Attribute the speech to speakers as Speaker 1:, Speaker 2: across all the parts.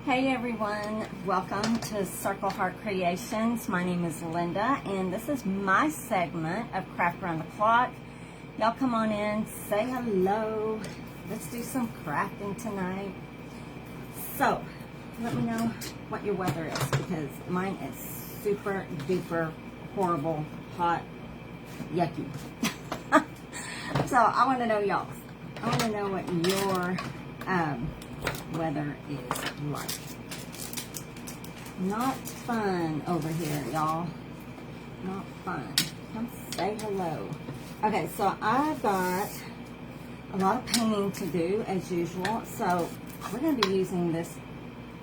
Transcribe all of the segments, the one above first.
Speaker 1: Hey everyone, welcome to Circle Heart Creations. My name is Linda and this is my segment of Craft Around the Clock. Y'all come on in, say hello. Let's do some crafting tonight. So, let me know what your weather is because mine is super duper horrible, hot, yucky. So, I want to know y'all's. I want to know what your weather is like. Not fun over here, y'all. Not fun. Come say hello. Okay, so I've got a lot of painting to do as usual. So we're going to be using this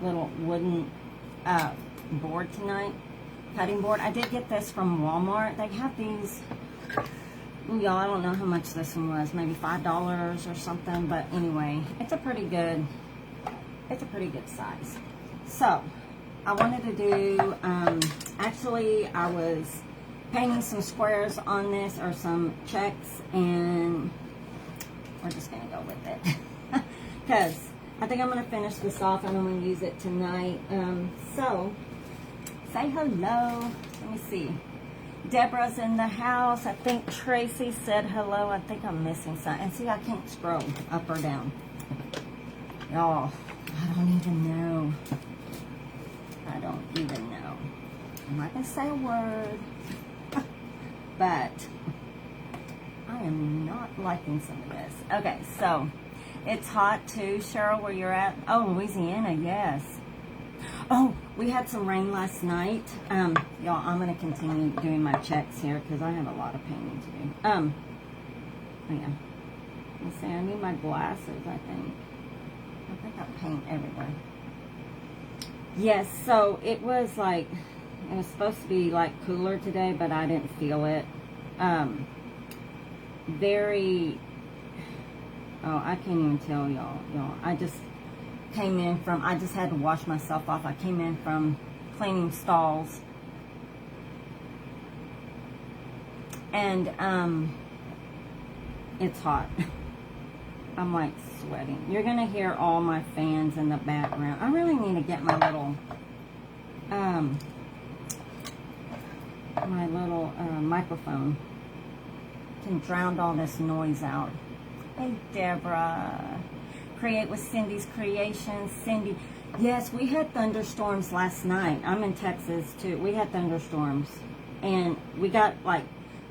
Speaker 1: little wooden board tonight, cutting board. I did get this from Walmart. They have these. Y'all, I don't know how much this one was, maybe $5 or something, but anyway, it's a pretty good size. So, I wanted to do, actually, I was painting some squares on this, or some checks, and we're just going to go with it. Because I think I'm going to finish this off, and I'm going to use it tonight. So, say hello. Let me see. Deborah's in the house. I think Tracy said hello. I think I'm missing something. And see, I can't scroll up or down. Y'all, I don't even know. I don't even know. I'm not going to say a word. But I am not liking some of this. Okay, so it's hot too. Cheryl, where you're at? Oh, Louisiana, yes. Oh, we had some rain last night. Y'all, I'm going to continue doing my checks here because I have a lot of painting to do. Oh yeah. Let's see, I need my glasses, I think. I think I paint everywhere. Yes, so it was like, it was supposed to be like cooler today, but I didn't feel it. I can't even tell y'all. I just came in from, I just had to wash myself off. I came in from cleaning stalls. And, it's hot. I'm like sweating. You're going to hear all my fans in the background. I really need to get my little, microphone. Can drown all this noise out. Hey, Deborah. Create with Cindy's Creations. Cindy, yes, we had thunderstorms last night. I'm in Texas too. We had thunderstorms, and we got like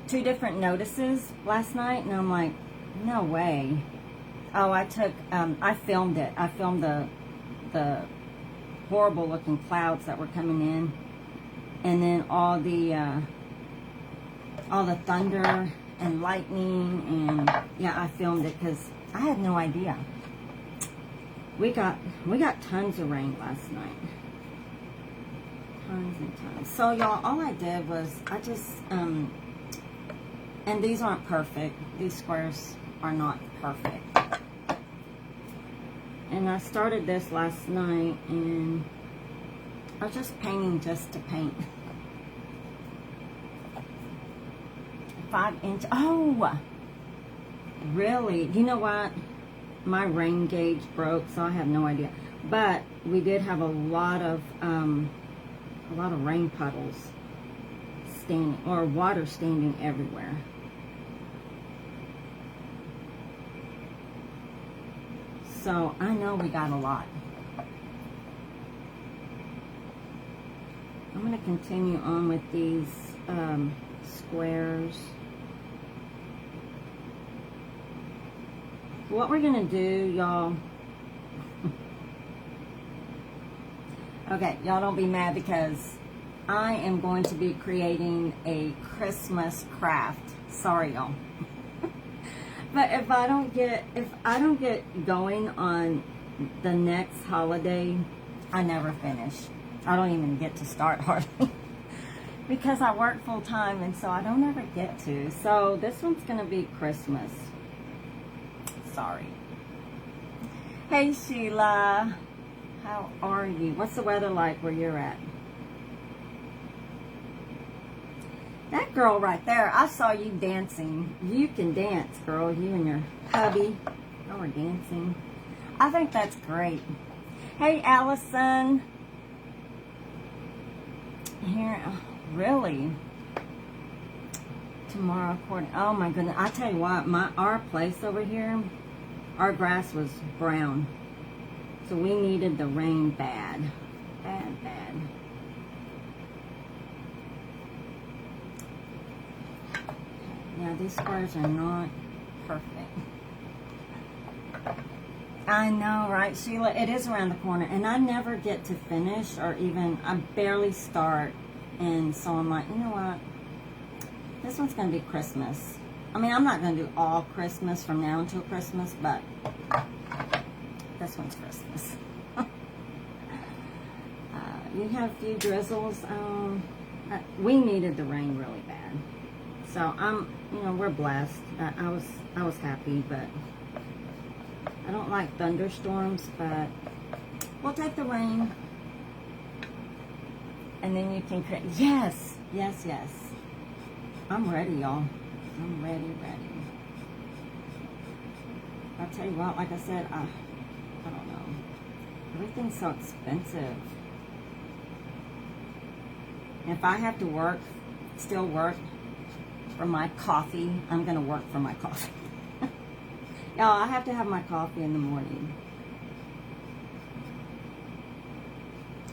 Speaker 1: 2 different notices last night, and I'm like, no way. Oh, I filmed it. I filmed the horrible looking clouds that were coming in, and then all the thunder and lightning, and yeah, I filmed it because I had no idea. We got tons of rain last night. Tons and tons. So y'all, all I did was I just and these aren't perfect. These squares are not perfect. And I started this last night, and I was just painting just to paint. 5-inch. Oh, really? You know what? My rain gauge broke, so I have no idea. But we did have a lot of rain puddles standing, or water standing everywhere. So I know we got a lot. I'm going to continue on with these squares. What we're going to do, y'all. Okay, y'all don't be mad because I am going to be creating a Christmas craft. Sorry, y'all. But if I don't get going on the next holiday, I never finish. I don't even get to start hardly. Because I work full time, and so I don't ever get to. So this one's going to be Christmas. Sorry. Hey Sheila, how are you? What's the weather like where you're at? That girl right there, I saw you dancing. You can dance, girl. You and your hubby, y'all are dancing. I think that's great. Hey, Allison. Here, really? Tomorrow, according. Oh my goodness! I tell you what, our place over here, our grass was brown, so we needed the rain bad, bad, bad. Yeah, these squares are not perfect. I know, right, Sheila? It is around the corner, and I never get to finish, or even, I barely start, and so I'm like, you know what? This one's going to be Christmas. I mean, I'm not going to do all Christmas from now until Christmas, but this one's Christmas. You have a few drizzles. We needed the rain really bad. So, we're blessed. I was happy, but I don't like thunderstorms, but we'll take the rain. And then you can create, yes. I'm ready, y'all. I'm ready. I'll tell you what, like I said, I don't know. Everything's so expensive. If I have to still work for my coffee, I'm going to work for my coffee. Y'all, I have to have my coffee in the morning.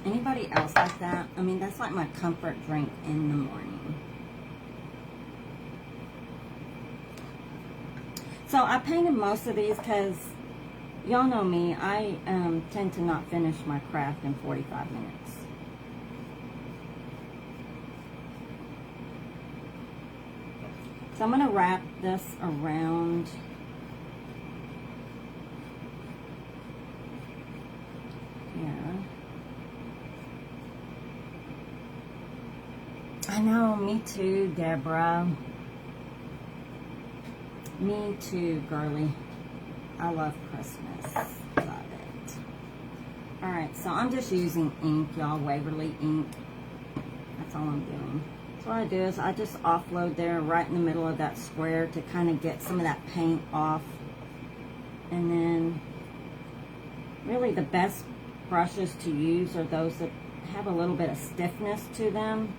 Speaker 1: Anybody else like that? I mean, that's like my comfort drink in the morning. So I painted most of these because y'all know me. I tend to not finish my craft in 45 minutes. So I'm going to wrap this around here. I know, me too, Deborah. Me too, girly. I love Christmas. Love it. Alright, so I'm just using ink, y'all. Waverly ink. That's all I'm doing. So what I do is I just offload there right in the middle of that square to kind of get some of that paint off. And then really the best brushes to use are those that have a little bit of stiffness to them.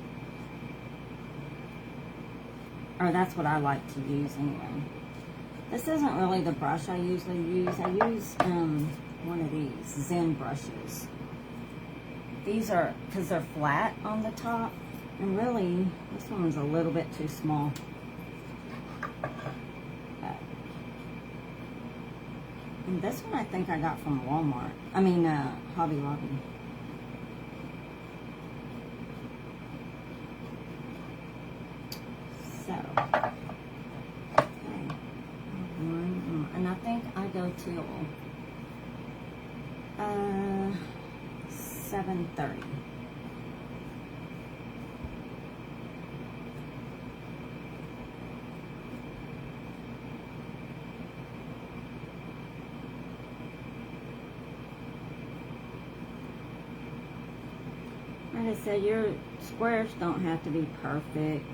Speaker 1: Or that's what I like to use anyway. This isn't really the brush I usually use. I use one of these Zen brushes. These are, because they're flat on the top. And really, this one's a little bit too small. And this one I think I got from Walmart. I mean, Hobby Lobby. So, okay. And I think I go till 7:30. Like I said, your squares don't have to be perfect.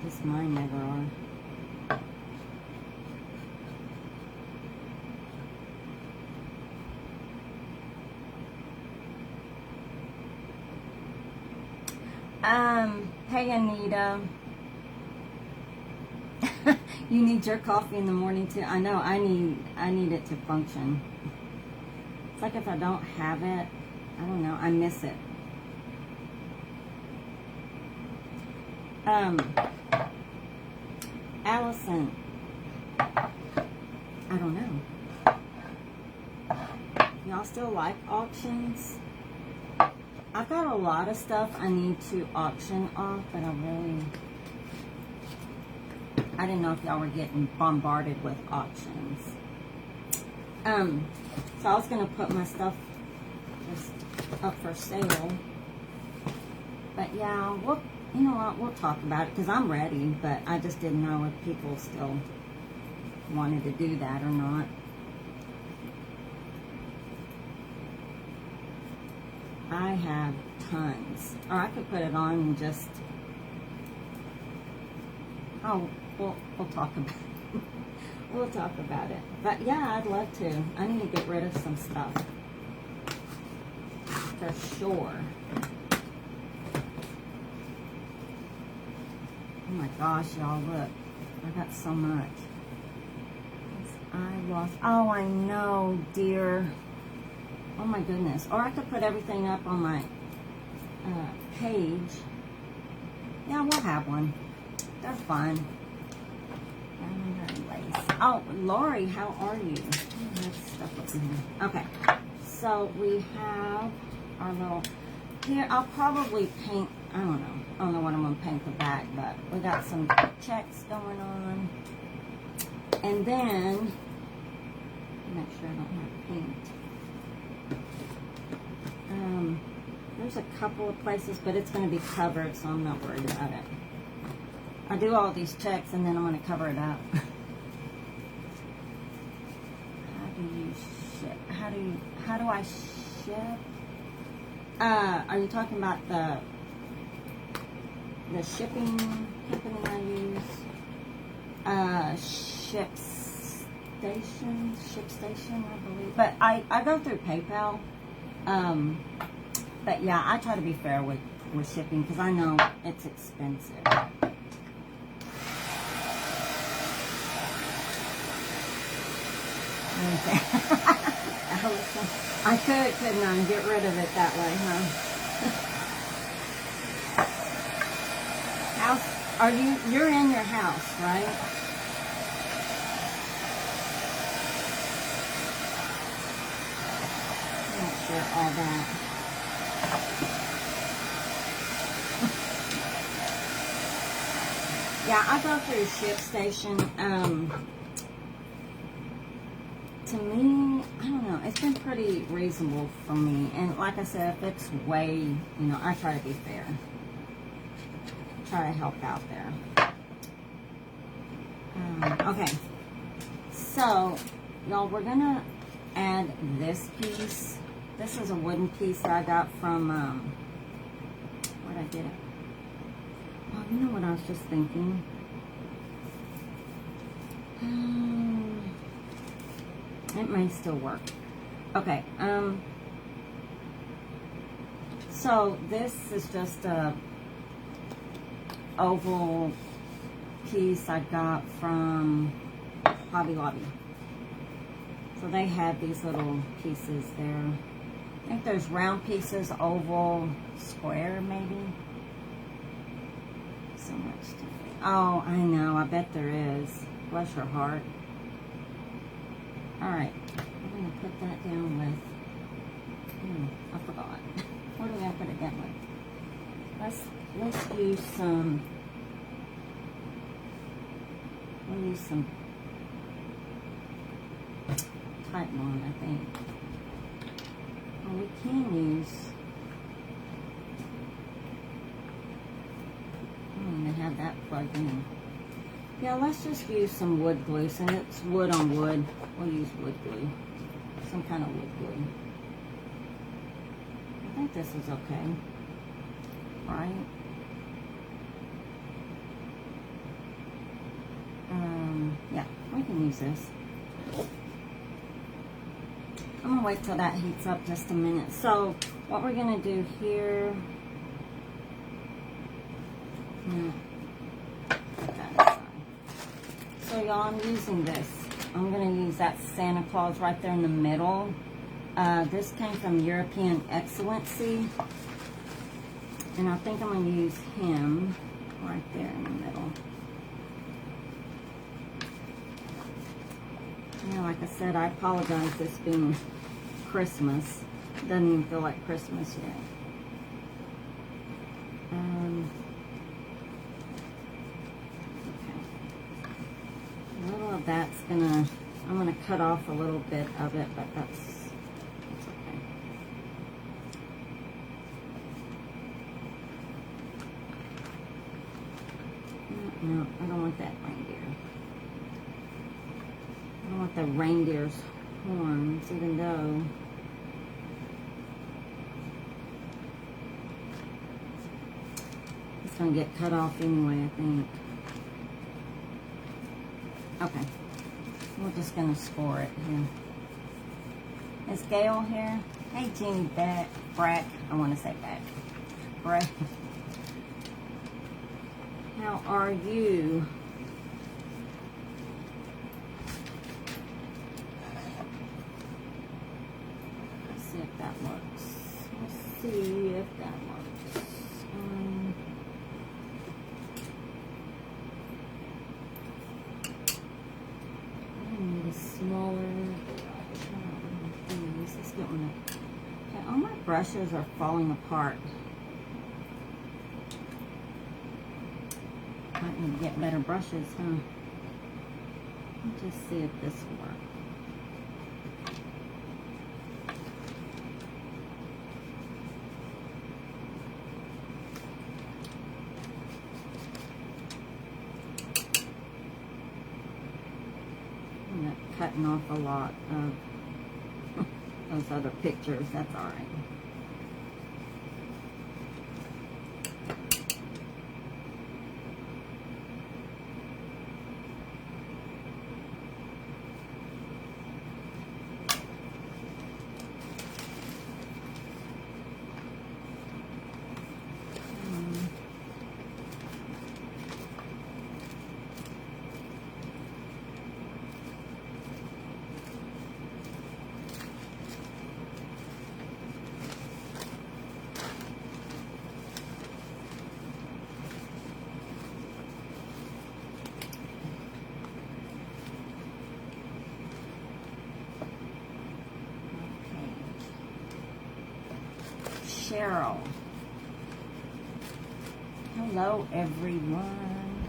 Speaker 1: Just mine never are. Hey Anita. You need your coffee in the morning too. I know, I need it to function. It's like if I don't have it, I don't know, I miss it. Allison, I don't know. Y'all still like auctions? I've got a lot of stuff I need to auction off, but I didn't know if y'all were getting bombarded with auctions. So I was going to put my stuff just up for sale. But yeah, you know what, we'll talk about it because I'm ready, but I just didn't know if people still wanted to do that or not. I have tons. Or I could put it on and just... Oh, we'll talk about it. We'll talk about it. But yeah, I'd love to. I need to get rid of some stuff. after sure. Oh my gosh, y'all, look. I got so much. I lost. Oh, I know, dear. Oh my goodness. Or I could put everything up on my page. Yeah, we'll have one. They're fun. Oh, Lori, how are you? Oh, there's stuff up in here. Okay. So we have our little, here, I'll probably paint, I don't know. I don't know what I'm going to paint the back, but we got some checks going on. And then, make sure I don't have paint. There's a couple of places, but it's going to be covered, so I'm not worried about it. I do all these checks, and then I'm going to cover it up. How do I ship? Are you talking about the shipping company I use? ShipStation, I believe. But I go through PayPal. But yeah, I try to be fair with shipping because I know it's expensive. I couldn't I? Get rid of it that way, huh? You're in your house, right? I'm not sure all that. Yeah, I go through ShipStation. To me, I don't know, it's been pretty reasonable for me. And like I said, if it's way, I try to be fair. Try to help out there. Okay. So, y'all, we're going to add this piece. This is a wooden piece that I got from, where'd I get it? Oh, you know what I was just thinking? It may still work. Okay, so this is just a oval piece I got from Hobby Lobby. So they have these little pieces there. I think there's round pieces, oval, square maybe. So much to do. Oh, I know, I bet there is. Bless your heart. Alright, I'm going to put that down with, I forgot. What do we have to put it down with? Let's use some, we'll use some Titebond, I think. Well, we can use, I don't even have that plugged in. Yeah, let's just use some wood glue. Since it's wood on wood, we'll use wood glue. Some kind of wood glue. I think this is okay. Right? Yeah, we can use this. I'm going to wait till that heats up just a minute. So, what we're going to do here... So y'all, I'm using this. I'm going to use that Santa Claus right there in the middle. This came from European Excellency. And I think I'm going to use him right there in the middle. Yeah, like I said, I apologize this being Christmas. It doesn't even feel like Christmas yet. That's I'm gonna cut off a little bit of it, but that's okay. No, I don't want that reindeer. I don't want the reindeer's horns, even though it's gonna get cut off anyway, I think. Okay, we're just going to score it here. Is Gail here? Hey, Jeannie Brack. I want to say back. Brack. How are you? Let's see if that works. Let's see if that works. I need a smaller. Let's get one. Okay, all my brushes are falling apart. Might need to get better brushes, huh? Let's just see if this will work. I'm not cutting off a lot of those other pictures. That's all right. Cheryl. Hello, everyone.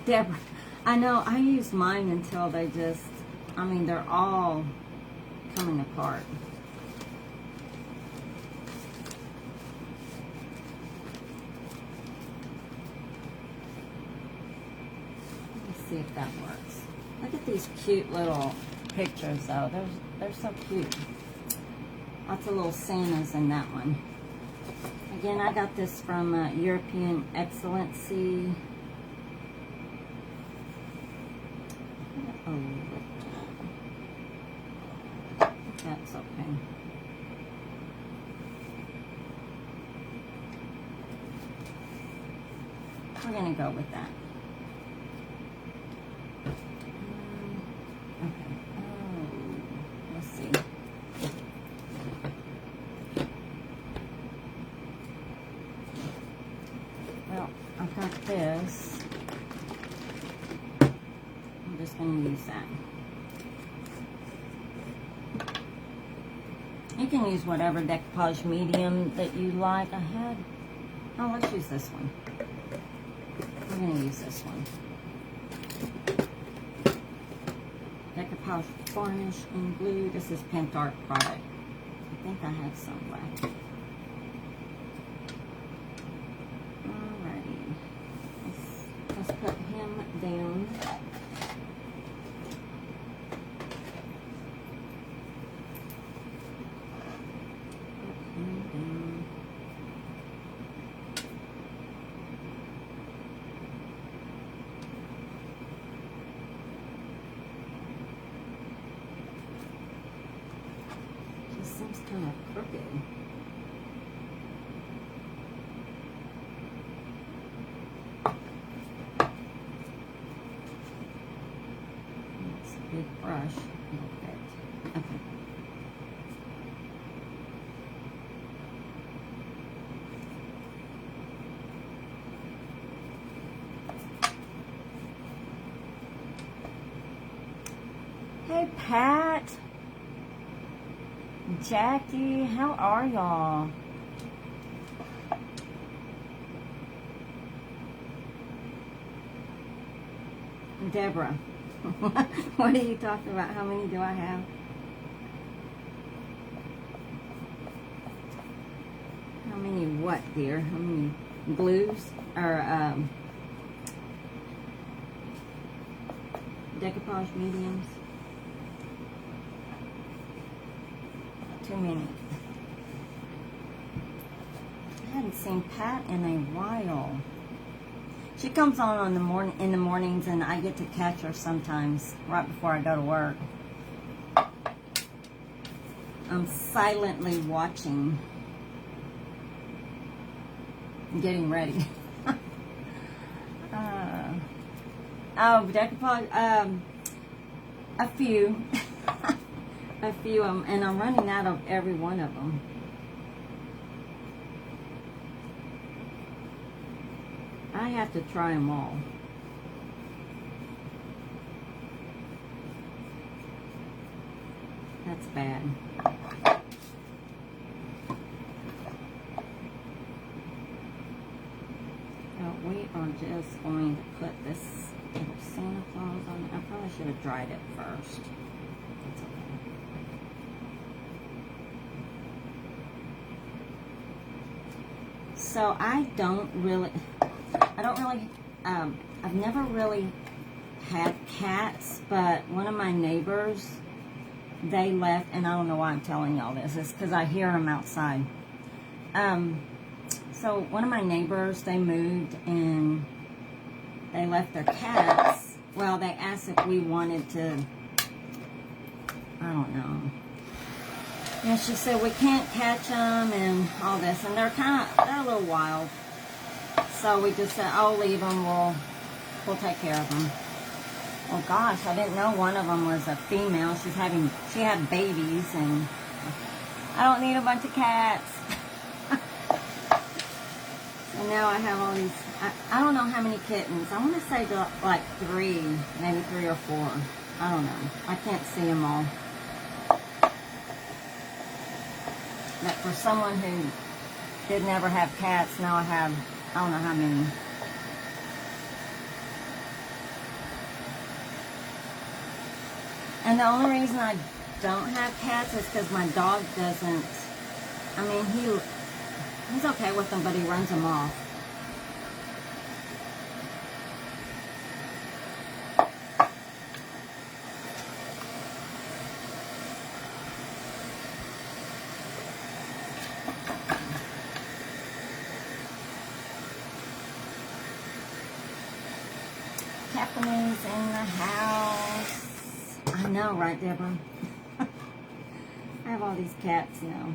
Speaker 1: Deborah, I know I used mine until they just, I mean, they're all coming apart. Let's see if that works. Look at these cute little pictures, though. They're so cute. Lots of little Santas in that one. Again, I got this from European Excellency. Oh, that's okay. We're gonna go with that. Okay. Oh, let's see. Well, I've got this. I'm just going to use that. You can use whatever decoupage medium that you like. Oh, let's use this one. We're going to use this one. Decoupage varnish and glue. This is Pentart product. I think I have some left. Let's put him down. Put him down. Just seems kind of crooked. Big brush. Okay. Hey, Pat. Jackie, how are y'all? Deborah. What are you talking about? How many do I have? How many what, dear? How many glues? Or, decoupage mediums? Too many. I hadn't seen Pat in a while. She comes on in the mornings, and I get to catch her sometimes right before I go to work. I'm silently watching, getting ready. Oh, Decor, a few, a few of them, and I'm running out of every one of them. I have to try them all. That's bad. So we are just going to put this little Santa Claus on. I probably should have dried it first. That's okay. So I've never really had cats, but one of my neighbors, they left, and I don't know why I'm telling y'all this. It's because I hear them outside. So one of my neighbors, they moved and they left their cats. Well, they asked if we wanted to, I don't know. And she said we can't catch them and all this, and they're a little wild. So we just said, I'll leave them. We'll take care of them. Oh gosh, I didn't know one of them was a female. She had babies, and I don't need a bunch of cats. And now I have all these, I don't know how many kittens. I want to say like 3, maybe 3 or 4. I don't know. I can't see them all. But for someone who did never have cats, now I have, I don't know how many. And the only reason I don't have cats is because my dog doesn't, I mean, he's okay with them, but he runs them off. Tiffany's in the house. I know, right, Deborah? I have all these cats now.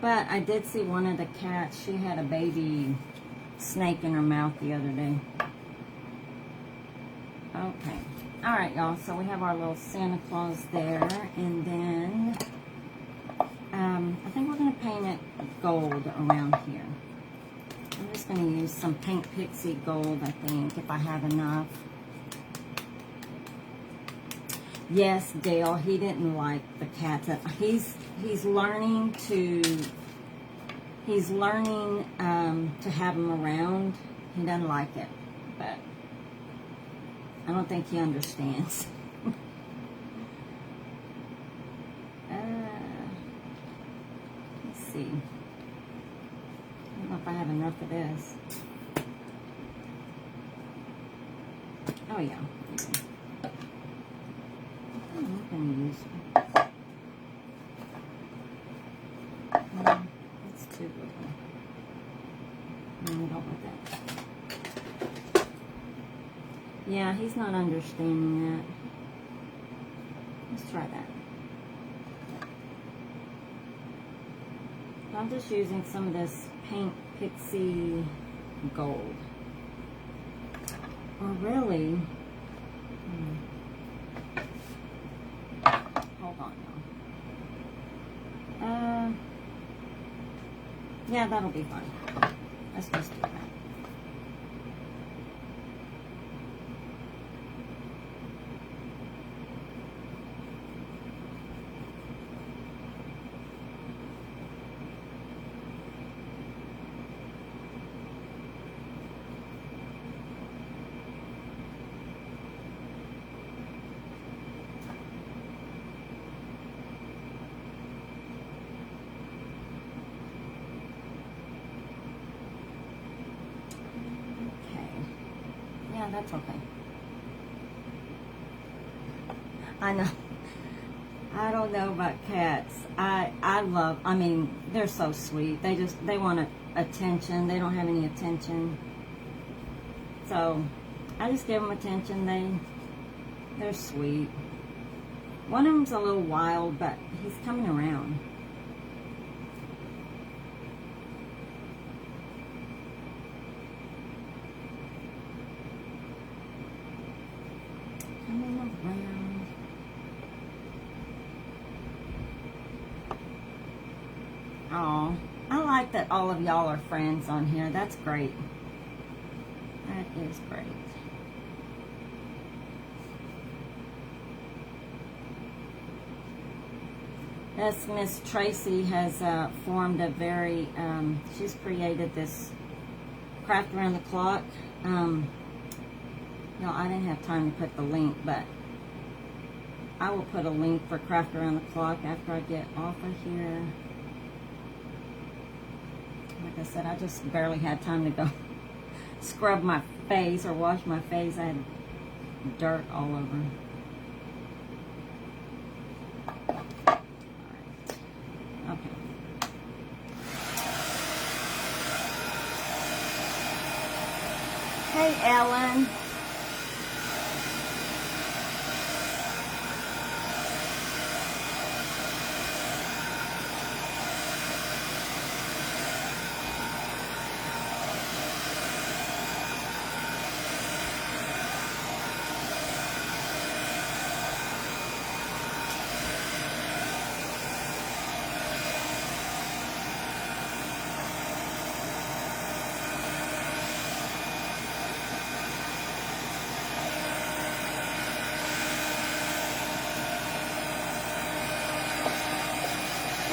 Speaker 1: But I did see one of the cats. She had a baby snake in her mouth the other day. Okay. All right, y'all. So we have our little Santa Claus there. And then I think we're going to paint it gold around here. I'm just going to use some Pink Pixie Gold, I think, if I have enough. Yes, Dale, he didn't like the cats. He's learning to have them around. He doesn't like it, but I don't think he understands. Let's see. I don't know if I have enough of this. Oh yeah. I'm going to use it's too good. No, I don't want that. Yeah, he's not understanding that. Let's try that. I'm just using some of this Pink Pixie Gold. Or really, hold on now. Yeah, that'll be fine. Let's just do that. That's okay. I know. I don't know about cats. I mean, they're so sweet. They want attention. They don't have any attention. So, I just give them attention. They're sweet. One of them's a little wild, but he's coming around. Coming around. Oh, I like that all of y'all are friends on here. That's great. That is great. Yes, Miss Tracy has formed a very, she's created this craft around the clock. You know, I didn't have time to put the link, but I will put a link for craft around the clock after I get off of here. Like I said, I just barely had time to go scrub my face or wash my face. I had dirt all over. Okay. Hey, Ellen.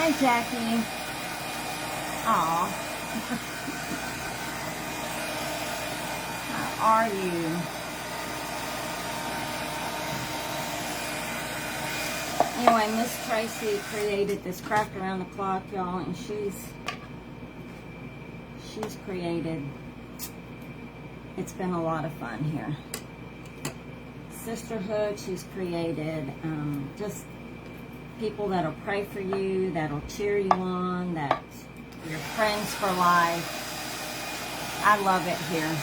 Speaker 1: Hi, Jackie. Aw. How are you? Anyway, Miss Tracy created this craft around the clock, y'all, and she's created, it's been a lot of fun here. Sisterhood, she's created just people that'll pray for you, that'll cheer you on, that you're friends for life. I love it here.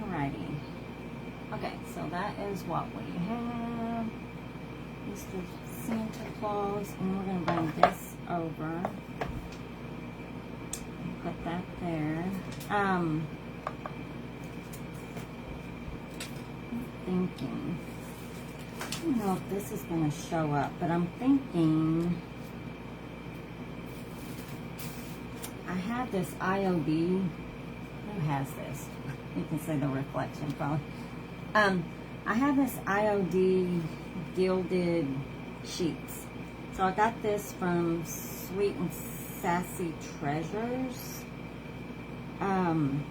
Speaker 1: Alrighty. Okay, so that is what we have. Mr. Santa Claus, and we're going to bring this over. Put that there. I'm thinking, I don't know if this is going to show up, but I'm thinking I have this IOD. Who has this? You can see the reflection probably. I have this IOD gilded sheets. So I got this from Sweet and Sassy Treasures. I'm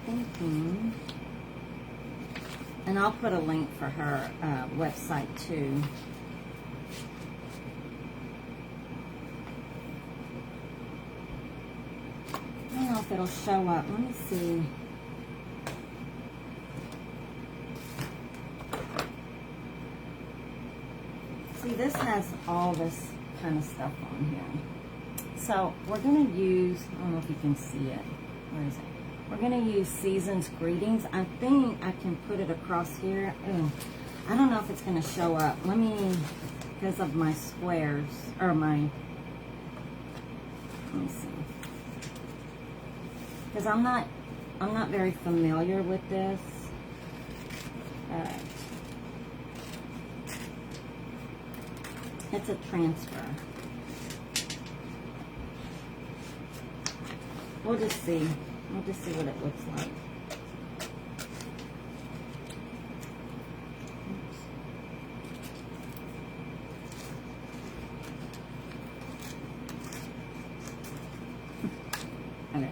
Speaker 1: thinking, and I'll put a link for her website too. I don't know if it'll show up. Let me see. See, this has all this kind of stuff on here. So we're going to use, I don't know if you can see it. Where is it? We're going to use Season's Greetings. I think I can put it across here. Ooh, I don't know if it's going to show up. Let me, because of my squares, or my, let me see. Because I'm not very familiar with this. It's a transfer. We'll just see. We'll just see what it looks like. Okay.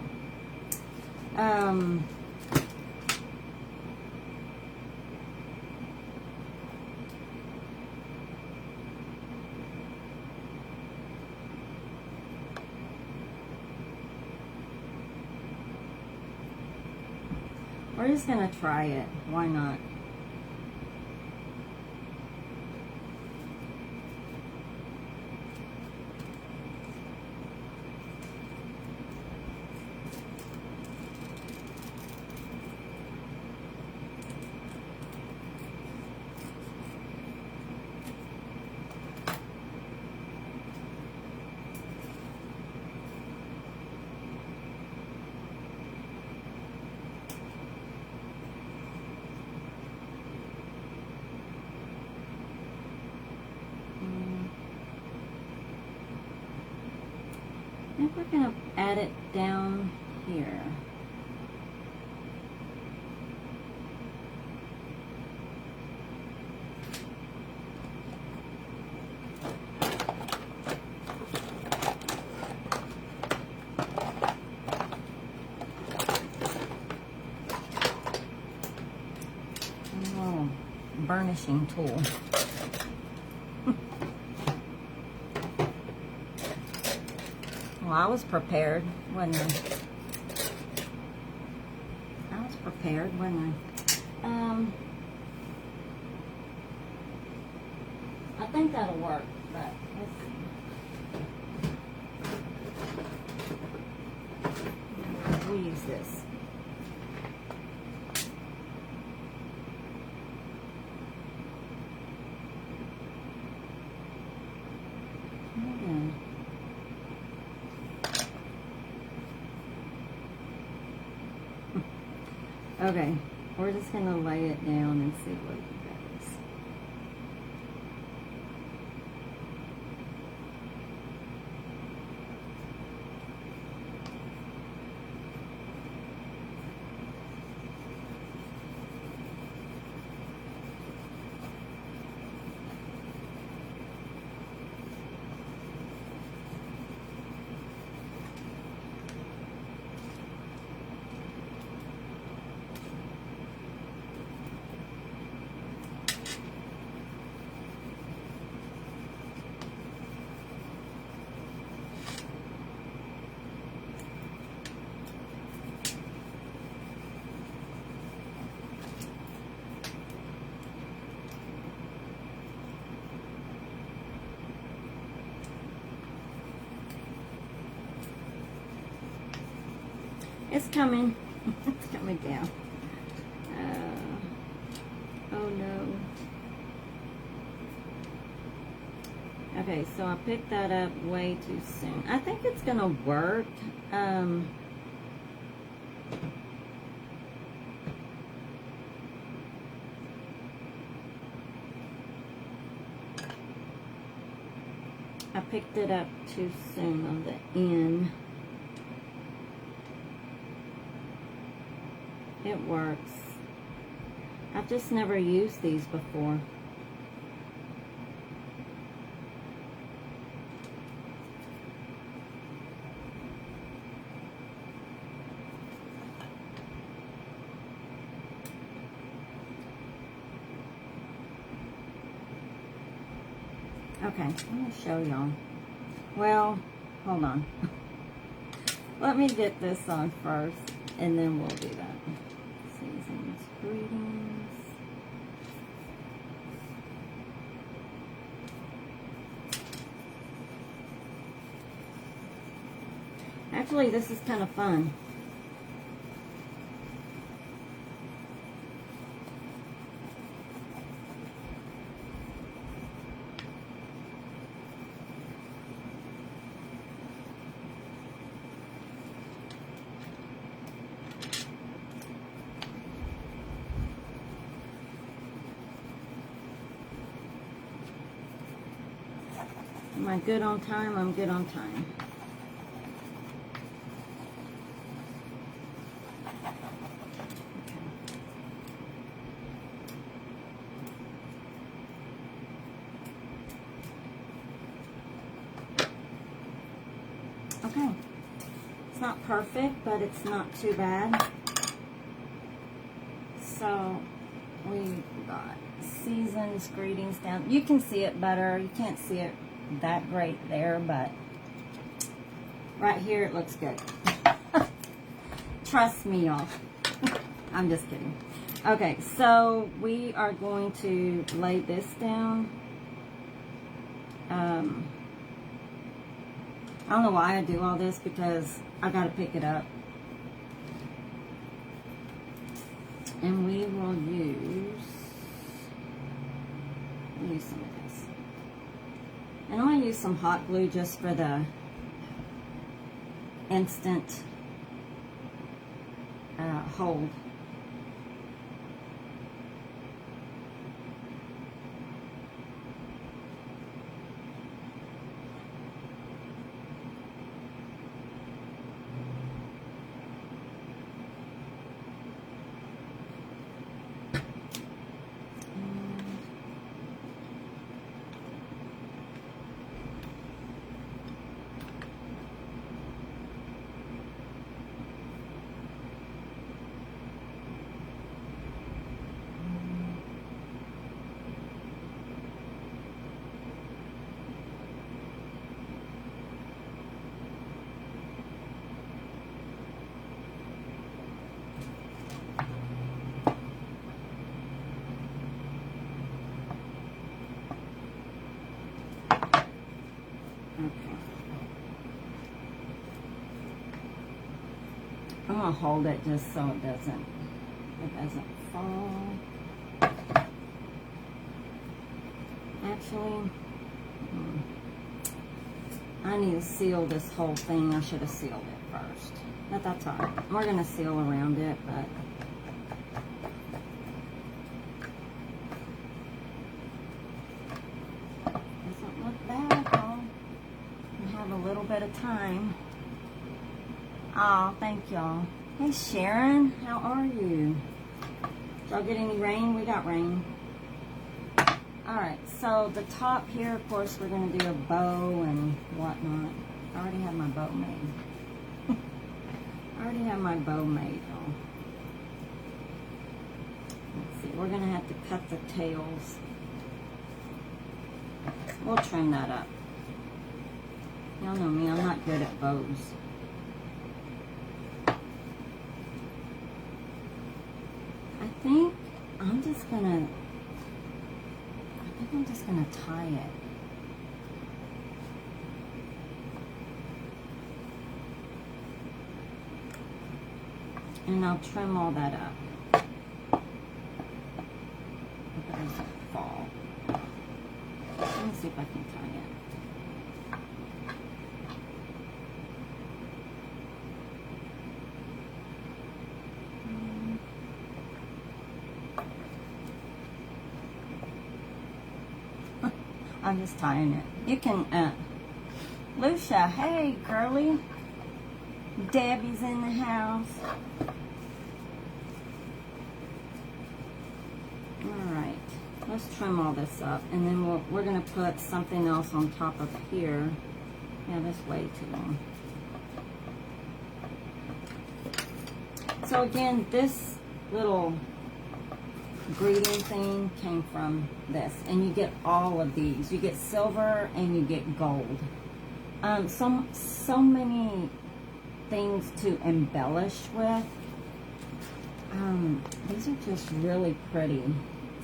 Speaker 1: We're just gonna try it. Why not? I think we're going to add it down here. Oh, burnishing tool. Well, I was prepared, wasn't I? I was prepared, wasn't I? I think that'll work, but let's see. We'll use this. Okay, we're just going to lay it down and see what it does. It's coming. It's coming down. Oh no. Okay, so I picked that up way too soon. I think it's gonna work. I picked it up too soon on the end. It works. I've just never used these before. Okay, I'm going to show y'all. Well, hold on. Let me get this on first, and then we'll do that. Seasons, greetings. Actually, this is kind of fun. Am I good on time? I'm good on time. Okay. It's not perfect, but it's not too bad. So we got seasons, greetings down. You can see it better. You can't see it that great there, but right here it looks good. Trust me, y'all. I'm just kidding. Okay, so we are going to lay this down. I don't know why I do all this, because I got to pick it up. And we will use some of this. And I'm going to use some hot glue just for the instant hold. Okay. I'm gonna hold it just so it doesn't fall. Actually, I need to seal this whole thing. I should have sealed it first. But that's alright. We're gonna seal around it, but doesn't look bad though. We have a little bit of time. Oh, thank y'all. Hey Sharon, how are you? Did y'all get any rain? We got rain. Alright, so the top here, of course, we're going to do a bow and whatnot. I already have my bow made. I already have my bow made, y'all. Let's see, we're going to have to cut the tails. We'll trim that up. Y'all know me, I'm not good at bows. I think I'm just gonna tie it. And I'll trim all that up. It doesn't fall. Let me see if I can tie it. I'm just tying it. You can, Lucia, hey, girly. Debbie's in the house. Alright, let's trim all this up. And then we're going to put something else on top of here. Yeah, that's way too long. So again, this little greeting thing came from this, and you get all of these. You get silver and you get gold. So many things to embellish with. These are just really pretty.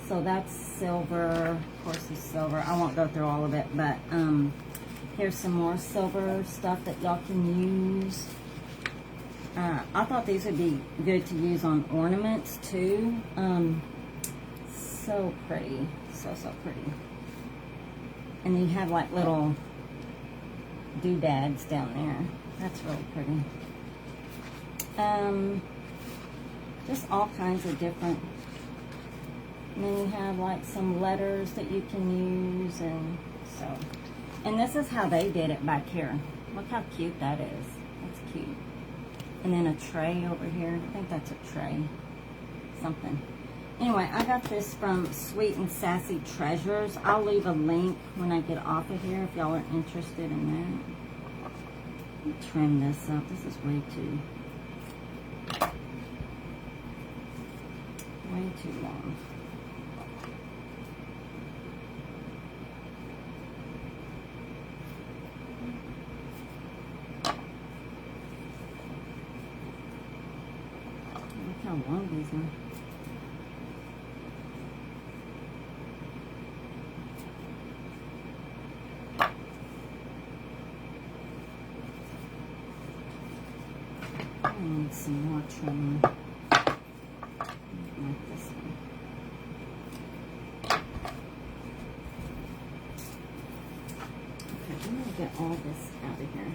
Speaker 1: So that's silver. Of course, it's silver. I won't go through all of it, but here's some more silver stuff that y'all can use. I thought these would be good to use on ornaments too. So pretty. So pretty. And you have like little doodads down there. That's really pretty. Just all kinds of different. And then you have like some letters that you can use, and so. And this is how they did it back here. Look how cute that is. That's cute. And then a tray over here. I think that's a tray. Something. Anyway, I got this from Sweet and Sassy Treasures. I'll leave a link when I get off of here if y'all are interested in that. Let me trim this up. This is way too long. Look how long these are. I need some more trimming. Like this one. Okay, I'm going to get all this out of here.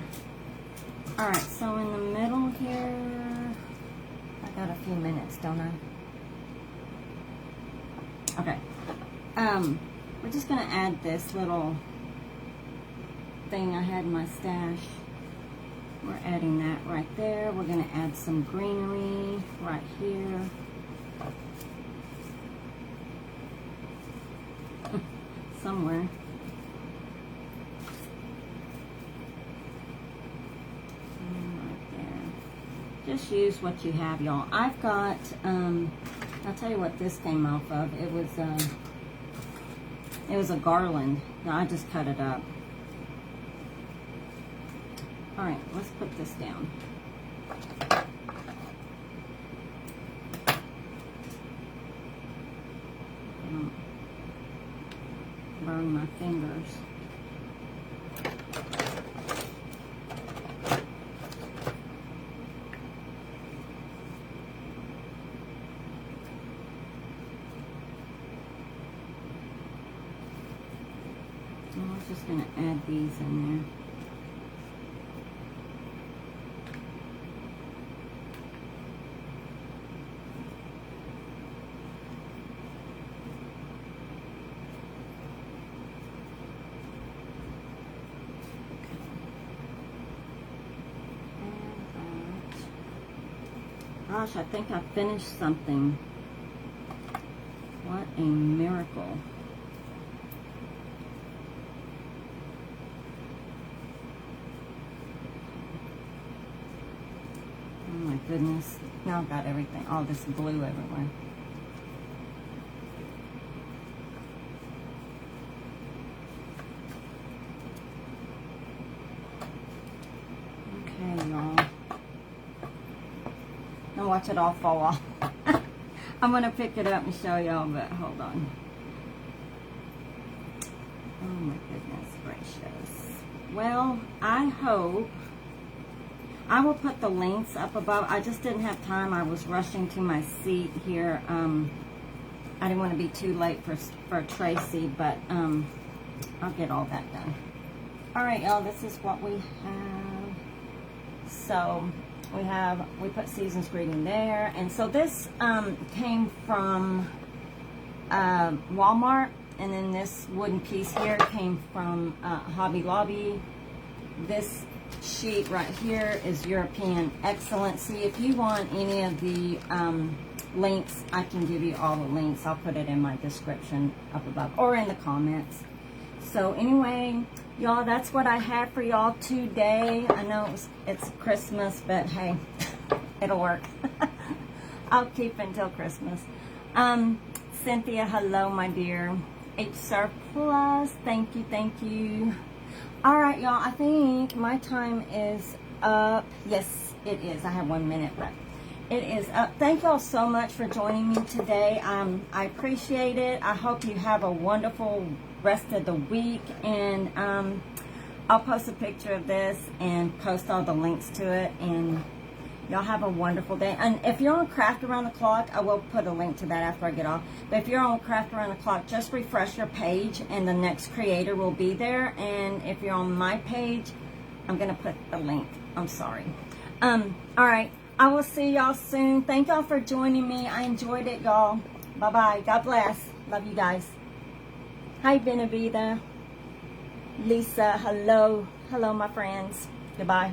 Speaker 1: Alright, so in the middle here, I got a few minutes, don't I? Okay. We're just going to add this little thing I had in my stash. We're adding that right there. We're going to add some greenery right here. Somewhere. Right there. Just use what you have, y'all. I've got, I'll tell you what this came off of. It was a garland. Now, I just cut it up. Alright, let's put this down. Burn my fingers. I'm just going to add these in there. Gosh, I think I finished something. What a miracle. Oh my goodness. Now I've got everything, all this glue everywhere. Okay, y'all. Now watch it all fall off. I'm going to pick it up and show y'all, but hold on. Oh my goodness gracious. Well, I hope I will put the links up above. I just didn't have time. I was rushing to my seat here. I didn't want to be too late for Tracy, but I'll get all that done. All right, y'all, this is what we have. So we put Season's Greeting there. And so this came from Walmart. And then this wooden piece here came from Hobby Lobby. This sheet right here is European Excellency. If you want any of the links, I can give you all the links. I'll put it in my description up above or in the comments. So anyway, y'all, that's what I had for y'all today. I know it's Christmas, but hey, it'll work. I'll keep until Christmas. Cynthia, hello, my dear. H Surplus, thank you, thank you. All right, y'all, I think my time is up. Yes, it is. I have 1 minute left. It is up. Thank y'all so much for joining me today. I appreciate it. I hope you have a wonderful rest of the week, and I'll post a picture of this and post all the links to it, and y'all have a wonderful day. And if you're on Craft Around the Clock, I will put a link to that after I get off. But if you're on Craft Around the Clock, just refresh your page and the next creator will be there. And if you're on my page, I'm going to put the link. I'm sorry. All right. I will see y'all soon. Thank y'all for joining me. I enjoyed it, y'all. Bye-bye. God bless. Love you guys. Hi, Benavida. Lisa, hello. Hello, my friends. Goodbye.